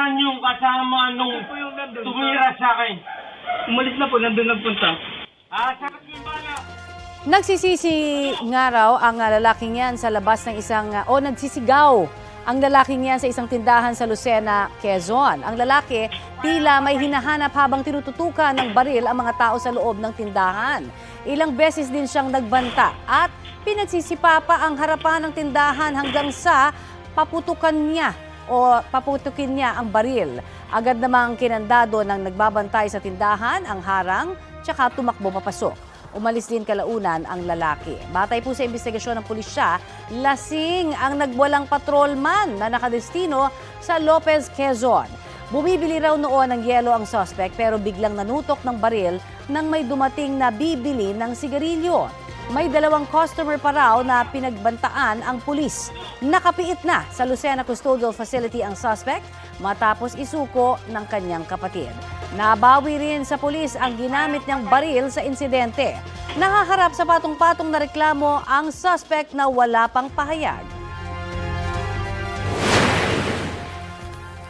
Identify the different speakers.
Speaker 1: Asan yung kasama nung
Speaker 2: Ito po yung nandun.
Speaker 1: tumira sa akin?
Speaker 2: Umalis na po, nandun nagpunta.
Speaker 1: Saan yung bala?
Speaker 3: Nagsisisi nga raw ang lalaking yan sa labas ng nagsisigaw ang lalaking yan sa isang tindahan sa Lucena, Quezon. Ang lalaki tila may hinahanap habang tinututukan ng baril ang mga tao sa loob ng tindahan. Ilang beses din siyang nagbanta at pinagsisipapa ang harapan ng tindahan hanggang sa paputukin niya ang baril. Agad namang kinandado ng nagbabantay sa tindahan ang harang tsaka tumakbo papasok. Umalis din kalaunan ang lalaki. Batay po sa investigasyon ng pulisya, lasing ang nagwalang patrolman na nakadestino sa Lopez, Quezon. Bumibili raw noon ng yelo ang suspect pero biglang nanutok ng baril nang may dumating na bibili ng sigarilyo. May 2 customer pa raw na pinagbantaan ang pulis. Nakapiit na sa Lucena Custodial Facility ang suspect matapos isuko ng kanyang kapatid. Nabawi rin sa pulis ang ginamit niyang baril sa insidente. Nakaharap sa patong-patong na reklamo ang suspect na wala pang pahayag.